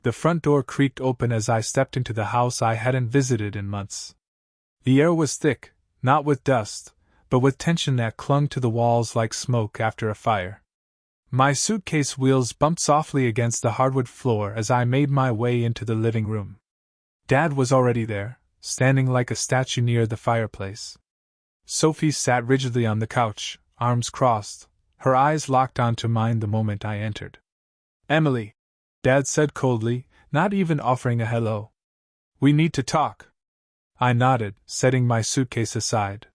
The front door creaked open as I stepped into the house I hadn't visited in months. The air was thick, not with dust, but with tension that clung to the walls like smoke after a fire. My suitcase wheels bumped softly against the hardwood floor as I made my way into the living room. Dad was already there, standing like a statue near the fireplace. Sophie sat rigidly on the couch, arms crossed, her eyes locked onto mine the moment I entered. "Emily," Dad said coldly, not even offering a hello. "We need to talk." I nodded, setting my suitcase aside.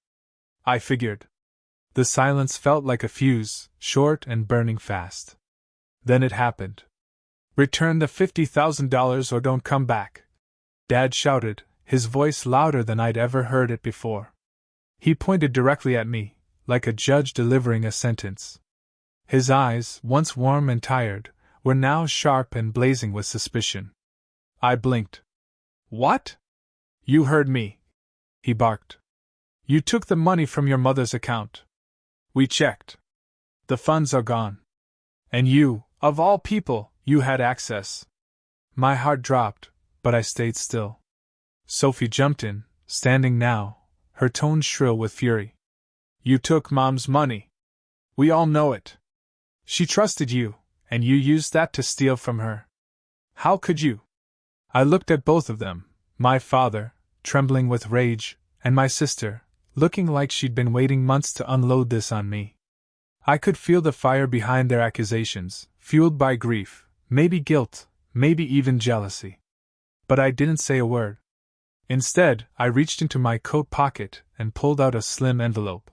I figured. The silence felt like a fuse, short and burning fast. Then it happened. "Return the $50,000 or don't come back," Dad shouted, his voice louder than I'd ever heard it before. He pointed directly at me, like a judge delivering a sentence. His eyes, once warm and tired, were now sharp and blazing with suspicion. I blinked. "What?" "You heard me," he barked. "You took the money from your mother's account. We checked. The funds are gone. And you, of all people, you had access." My heart dropped, but I stayed still. Sophie jumped in, standing now, her tone shrill with fury. "You took Mom's money. We all know it. She trusted you, and you used that to steal from her. How could you?" I looked at both of them, my father, trembling with rage, and my sister, looking like she'd been waiting months to unload this on me. I could feel the fire behind their accusations, fueled by grief, maybe guilt, maybe even jealousy. But I didn't say a word. Instead, I reached into my coat pocket and pulled out a slim envelope.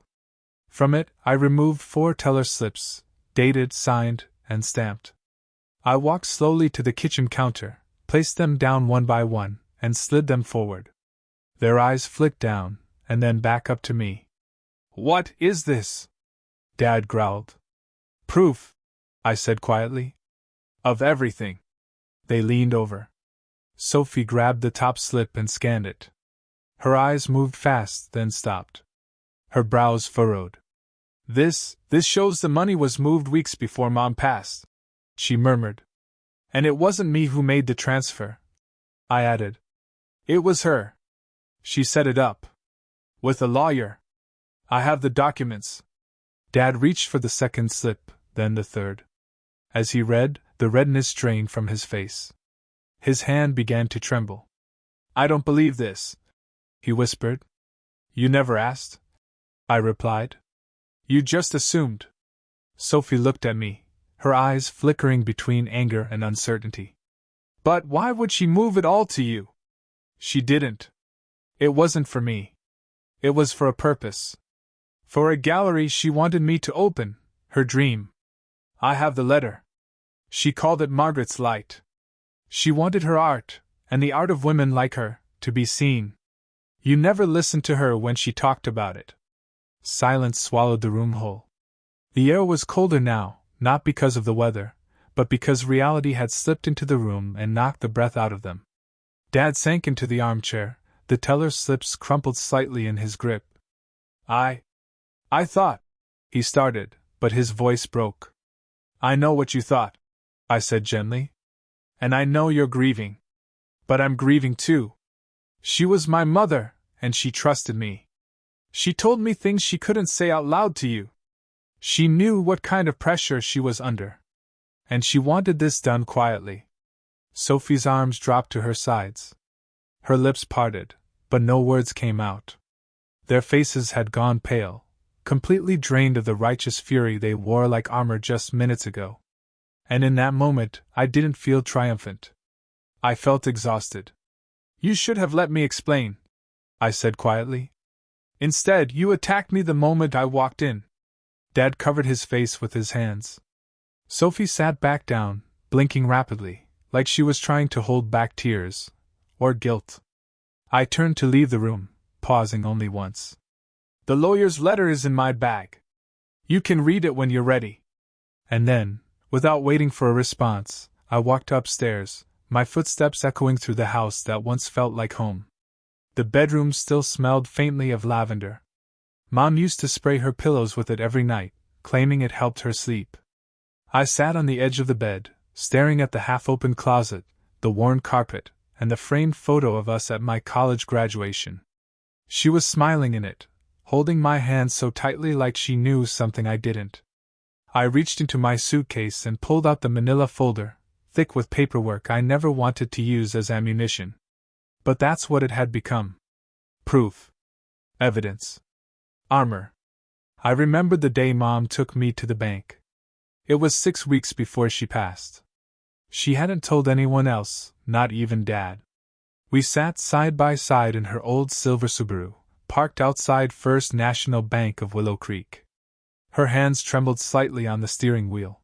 From it, I removed 4 teller slips, dated, signed, and stamped. I walked slowly to the kitchen counter, placed them down one by one, and slid them forward. Their eyes flicked down, and then back up to me. "What is this?" Dad growled. "Proof," I said quietly. "Of everything." They leaned over. Sophie grabbed the top slip and scanned it. Her eyes moved fast, then stopped. Her brows furrowed. This shows the money was moved weeks before Mom passed," she murmured. "And it wasn't me who made the transfer," I added. "It was her. She set it up. With a lawyer. I have the documents." Dad reached for the second slip, then the third. As he read, the redness drained from his face. His hand began to tremble. "I don't believe this," he whispered. "You never asked?" I replied. "You just assumed." Sophie looked at me, her eyes flickering between anger and uncertainty. "But why would she move it all to you?" "She didn't. It wasn't for me. It was for a purpose. For a gallery she wanted me to open, her dream. I have the letter. She called it Margaret's Light. She wanted her art, and the art of women like her, to be seen. You never listened to her when she talked about it." Silence swallowed the room whole. The air was colder now, not because of the weather, but because reality had slipped into the room and knocked the breath out of them. Dad sank into the armchair, the teller slips crumpled slightly in his grip. I thought," he started, but his voice broke. "I know what you thought," I said gently. "And I know you're grieving. But I'm grieving too. She was my mother, and she trusted me. She told me things she couldn't say out loud to you. She knew what kind of pressure she was under. And she wanted this done quietly." Sophie's arms dropped to her sides. Her lips parted, but no words came out. Their faces had gone pale, completely drained of the righteous fury they wore like armor just minutes ago. And in that moment, I didn't feel triumphant. I felt exhausted. "You should have let me explain," I said quietly. "Instead, you attacked me the moment I walked in." Dad covered his face with his hands. Sophie sat back down, blinking rapidly, like she was trying to hold back tears, or guilt. I turned to leave the room, pausing only once. "The lawyer's letter is in my bag. You can read it when you're ready." And then, without waiting for a response, I walked upstairs, my footsteps echoing through the house that once felt like home. The bedroom still smelled faintly of lavender. Mom used to spray her pillows with it every night, claiming it helped her sleep. I sat on the edge of the bed, staring at the half-open closet, the worn carpet, and the framed photo of us at my college graduation. She was smiling in it, holding my hand so tightly like she knew something I didn't. I reached into my suitcase and pulled out the manila folder, thick with paperwork I never wanted to use as ammunition. But that's what it had become. Proof. Evidence. Armor. I remembered the day Mom took me to the bank. It was 6 weeks before she passed. She hadn't told anyone else, not even Dad. We sat side by side in her old silver Subaru, parked outside First National Bank of Willow Creek. Her hands trembled slightly on the steering wheel.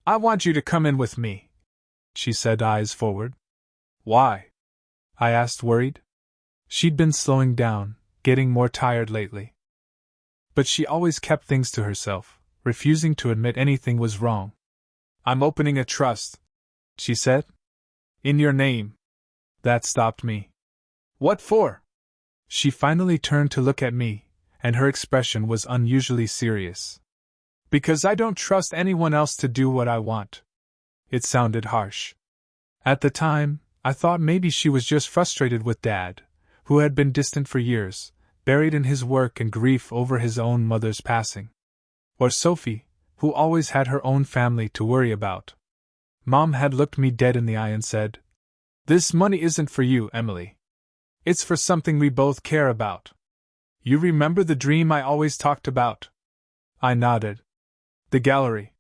"I want you to come in with me," she said, eyes forward. "Why?" I asked, worried. She'd been slowing down, getting more tired lately. But she always kept things to herself, refusing to admit anything was wrong. "I'm opening a trust," she said. "In your name." That stopped me. "What for?" She finally turned to look at me, and her expression was unusually serious. "Because I don't trust anyone else to do what I want." It sounded harsh. At the time, I thought maybe she was just frustrated with Dad, who had been distant for years, buried in his work and grief over his own mother's passing. Or Sophie, who always had her own family to worry about. Mom had looked me dead in the eye and said, "This money isn't for you, Emily. It's for something we both care about. You remember the dream I always talked about?" I nodded. "The gallery."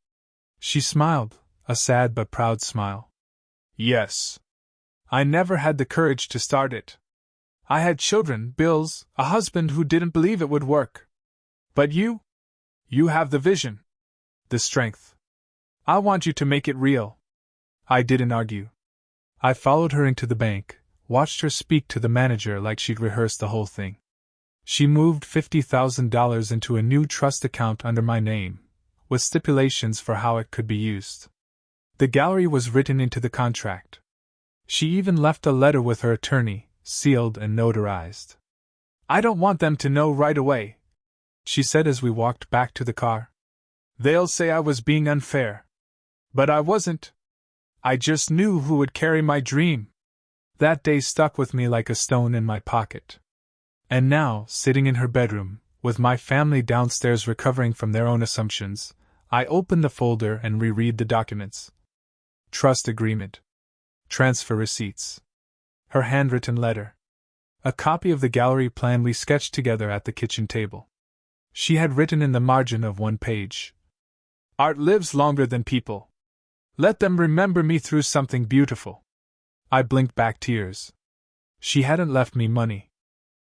She smiled, a sad but proud smile. "Yes. I never had the courage to start it. I had children, bills, a husband who didn't believe it would work. But you have the vision. The strength. I want you to make it real." I didn't argue. I followed her into the bank, watched her speak to the manager like she'd rehearsed the whole thing. She moved $50,000 into a new trust account under my name, with stipulations for how it could be used. The gallery was written into the contract. She even left a letter with her attorney, sealed and notarized. "I don't want them to know right away," she said as we walked back to the car. "They'll say I was being unfair. But I wasn't. I just knew who would carry my dream." That day stuck with me like a stone in my pocket. And now, sitting in her bedroom, with my family downstairs recovering from their own assumptions, I open the folder and reread the documents. Trust agreement. Transfer receipts. Her handwritten letter. A copy of the gallery plan we sketched together at the kitchen table. She had written in the margin of one page, "Art lives longer than people. Let them remember me through something beautiful." I blinked back tears. She hadn't left me money.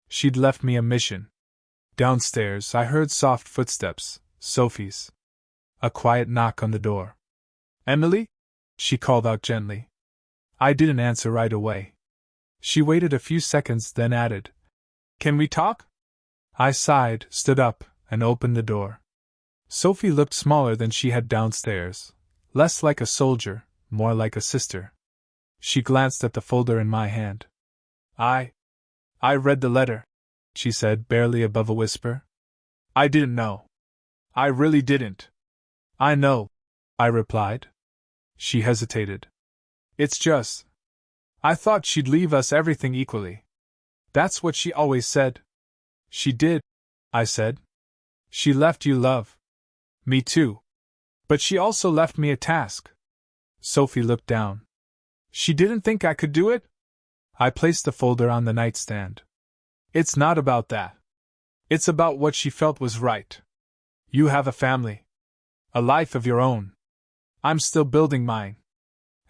She'd left me a mission. Downstairs, I heard soft footsteps, Sophie's. A quiet knock on the door. "Emily?" she called out gently. I didn't answer right away. She waited a few seconds, then added, "Can we talk?" I sighed, stood up, and opened the door. Sophie looked smaller than she had downstairs, less like a soldier, more like a sister. She glanced at the folder in my hand. I read the letter," she said, barely above a whisper. "I didn't know. I really didn't." "I know," I replied. She hesitated. "It's just, I thought she'd leave us everything equally. That's what she always said." "She did," I said. "She left you love." "Me too. But she also left me a task." Sophie looked down. "She didn't think I could do it?" I placed the folder on the nightstand. "It's not about that. It's about what she felt was right. You have a family. A life of your own. I'm still building mine.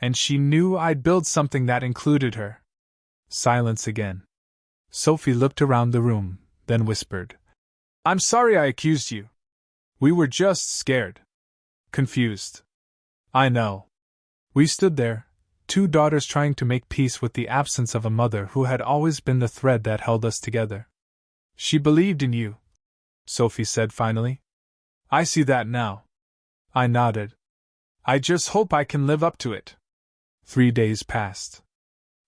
And she knew I'd build something that included her." Silence again. Sophie looked around the room, then whispered, "I'm sorry I accused you. We were just scared. Confused." "I know." We stood there, two daughters trying to make peace with the absence of a mother who had always been the thread that held us together. "She believed in you," Sophie said finally. "I see that now." I nodded. "I just hope I can live up to it." 3 days passed.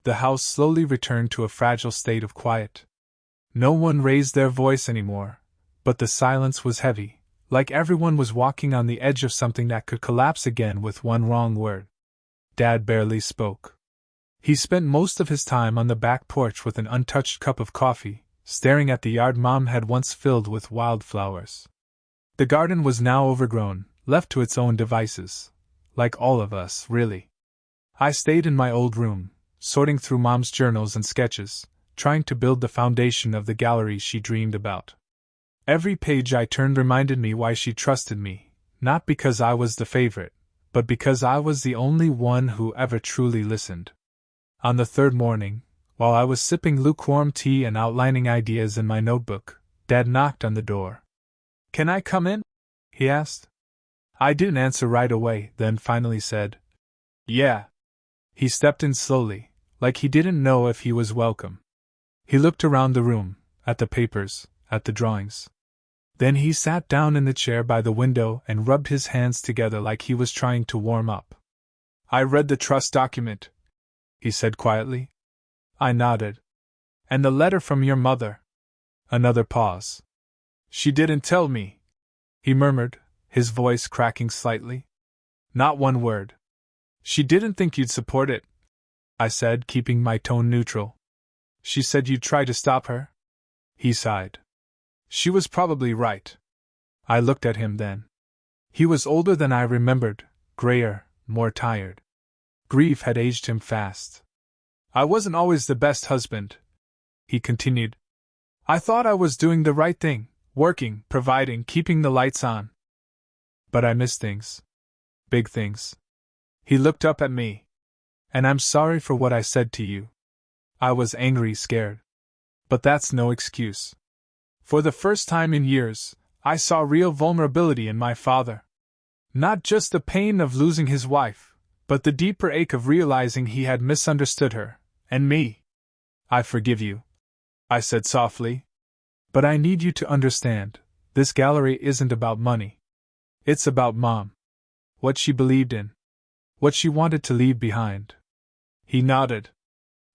The house slowly returned to a fragile state of quiet. No one raised their voice anymore, but the silence was heavy, like everyone was walking on the edge of something that could collapse again with one wrong word. Dad barely spoke. He spent most of his time on the back porch with an untouched cup of coffee, staring at the yard Mom had once filled with wildflowers. The garden was now overgrown, left to its own devices. Like all of us, really. I stayed in my old room, sorting through Mom's journals and sketches, trying to build the foundation of the gallery she dreamed about. Every page I turned reminded me why she trusted me, not because I was the favorite, but because I was the only one who ever truly listened. On the third morning, while I was sipping lukewarm tea and outlining ideas in my notebook, Dad knocked on the door. "Can I come in?" he asked. I didn't answer right away, then finally said, "Yeah." He stepped in slowly, like he didn't know if he was welcome. He looked around the room, at the papers, at the drawings. Then he sat down in the chair by the window and rubbed his hands together like he was trying to warm up. "I read the trust document," he said quietly. I nodded. "And the letter from your mother?" Another pause. "She didn't tell me," he murmured, his voice cracking slightly. "Not one word." "She didn't think you'd support it," I said, keeping my tone neutral. "She said you'd try to stop her?" He sighed. "She was probably right." I looked at him then. He was older than I remembered, grayer, more tired. Grief had aged him fast. "I wasn't always the best husband," he continued. "I thought I was doing the right thing, working, providing, keeping the lights on. But I missed things. Big things." He looked up at me. "And I'm sorry for what I said to you." I was angry, scared. But that's no excuse. For the first time in years, I saw real vulnerability in my father. Not just the pain of losing his wife, but the deeper ache of realizing he had misunderstood her, and me. "I forgive you," I said softly. "But I need you to understand, this gallery isn't about money. It's about Mom. What she believed in. What she wanted to leave behind." He nodded.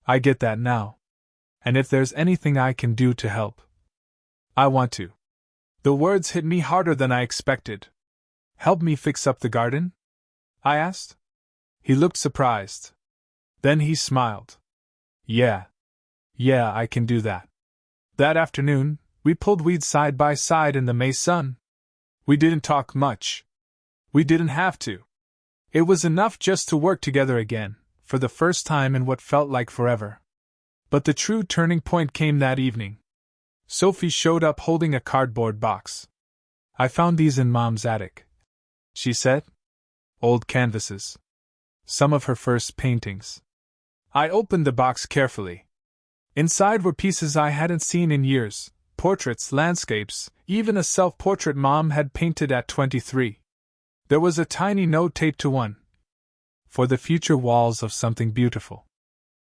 "I get that now. And if there's anything I can do to help, I want to." The words hit me harder than I expected. "Help me fix up the garden?" I asked. He looked surprised. Then he smiled. Yeah, I can do that." That afternoon, we pulled weeds side by side in the May sun. We didn't talk much. We didn't have to. It was enough just to work together again, for the first time in what felt like forever. But the true turning point came that evening. Sophie showed up holding a cardboard box. "I found these in Mom's attic," she said. "Old canvases. Some of her first paintings." I opened the box carefully. Inside were pieces I hadn't seen in years, portraits, landscapes, even a self-portrait Mom had painted at 23. There was a tiny note taped to one. "For the future walls of something beautiful."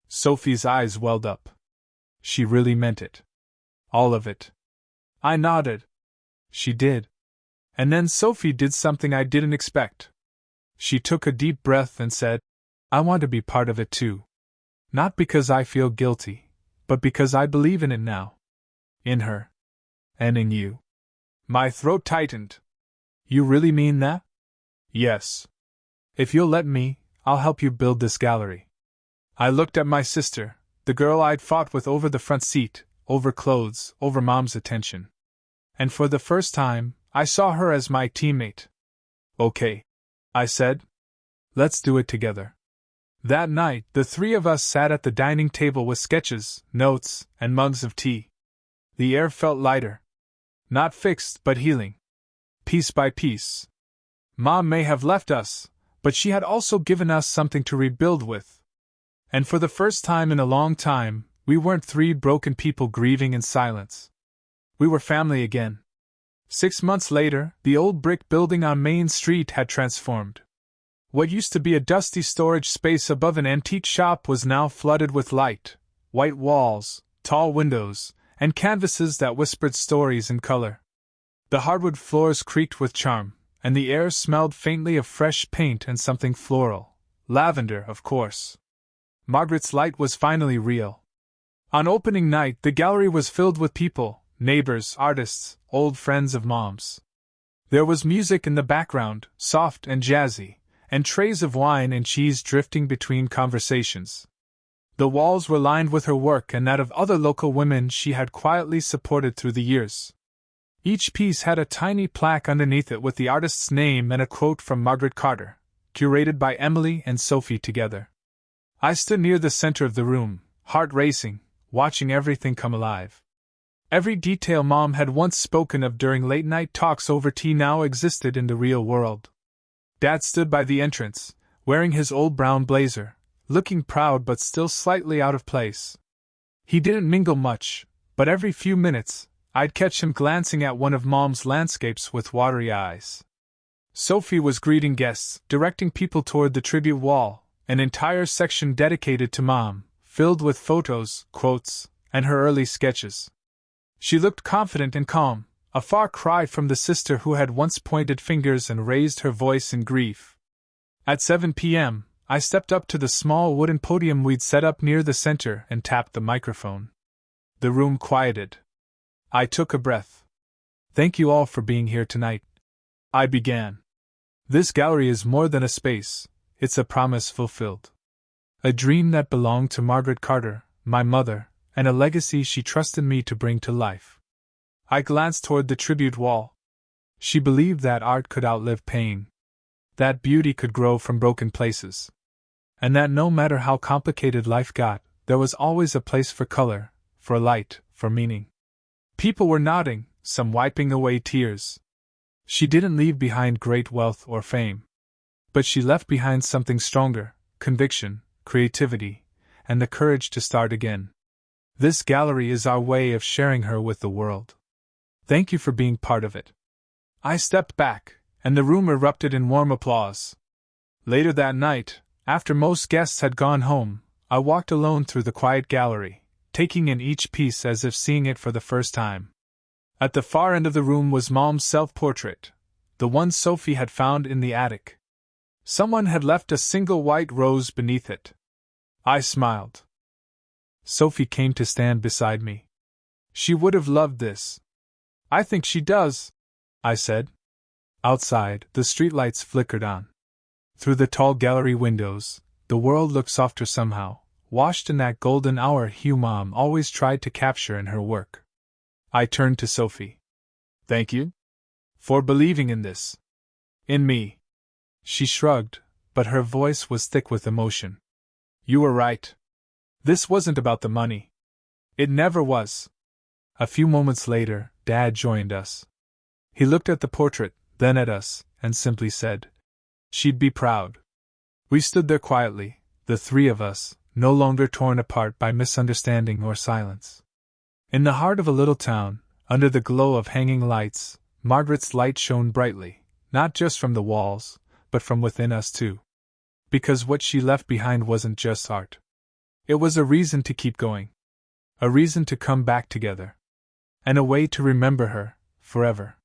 Sophie's eyes welled up. She really meant it. All of it. I nodded. She did. And then Sophie did something I didn't expect. She took a deep breath and said, "I want to be part of it too. Not because I feel guilty, but because I believe in it now. In her. And in you." My throat tightened. "You really mean that?" "Yes. If you'll let me, I'll help you build this gallery." I looked at my sister, the girl I'd fought with over the front seat, over clothes, over Mom's attention. And for the first time, I saw her as my teammate. "Okay," I said. "Let's do it together." That night, the three of us sat at the dining table with sketches, notes, and mugs of tea. The air felt lighter. Not fixed, but healing. Piece by piece. Mom may have left us, but she had also given us something to rebuild with. And for the first time in a long time, we weren't three broken people grieving in silence. We were family again. 6 months later, the old brick building on Main Street had transformed. What used to be a dusty storage space above an antique shop was now flooded with light, white walls, tall windows, and canvases that whispered stories in color. The hardwood floors creaked with charm, and the air smelled faintly of fresh paint and something floral. Lavender, of course. Margaret's light was finally real. On opening night, the gallery was filled with people, neighbors, artists, old friends of Mom's. There was music in the background, soft and jazzy, and trays of wine and cheese drifting between conversations. The walls were lined with her work and that of other local women she had quietly supported through the years. Each piece had a tiny plaque underneath it with the artist's name and a quote from Margaret Carter, curated by Emily and Sophie together. I stood near the center of the room, heart racing, watching everything come alive. Every detail Mom had once spoken of during late-night talks over tea now existed in the real world. Dad stood by the entrance, wearing his old brown blazer, looking proud but still slightly out of place. He didn't mingle much, but every few minutes, I'd catch him glancing at one of Mom's landscapes with watery eyes. Sophie was greeting guests, directing people toward the tribute wall, an entire section dedicated to Mom, filled with photos, quotes, and her early sketches. She looked confident and calm, a far cry from the sister who had once pointed fingers and raised her voice in grief. At 7 p.m., I stepped up to the small wooden podium we'd set up near the center and tapped the microphone. The room quieted. I took a breath. "Thank you all for being here tonight," I began. "This gallery is more than a space, it's a promise fulfilled. A dream that belonged to Margaret Carter, my mother, and a legacy she trusted me to bring to life." I glanced toward the tribute wall. She believed that art could outlive pain. That beauty could grow from broken places. And that no matter how complicated life got, there was always a place for color, for light, for meaning. People were nodding, some wiping away tears. She didn't leave behind great wealth or fame. But she left behind something stronger: conviction, creativity, and the courage to start again. This gallery is our way of sharing her with the world. Thank you for being part of it. I stepped back, and the room erupted in warm applause. Later that night, after most guests had gone home, I walked alone through the quiet gallery, taking in each piece as if seeing it for the first time. At the far end of the room was Mom's self-portrait, the one Sophie had found in the attic. Someone had left a single white rose beneath it. I smiled. Sophie came to stand beside me. She would have loved this. "I think she does," I said. Outside, the streetlights flickered on. Through the tall gallery windows, the world looked softer somehow, washed in that golden hour hue Mom always tried to capture in her work. I turned to Sophie. "Thank you for believing in this. In me." She shrugged, but her voice was thick with emotion. "You were right. This wasn't about the money. It never was." A few moments later, Dad joined us. He looked at the portrait, then at us, and simply said, "She'd be proud." We stood there quietly, the three of us, no longer torn apart by misunderstanding or silence. In the heart of a little town, under the glow of hanging lights, Margaret's light shone brightly, not just from the walls, but from within us too. Because what she left behind wasn't just art. It was a reason to keep going. A reason to come back together. And a way to remember her, forever.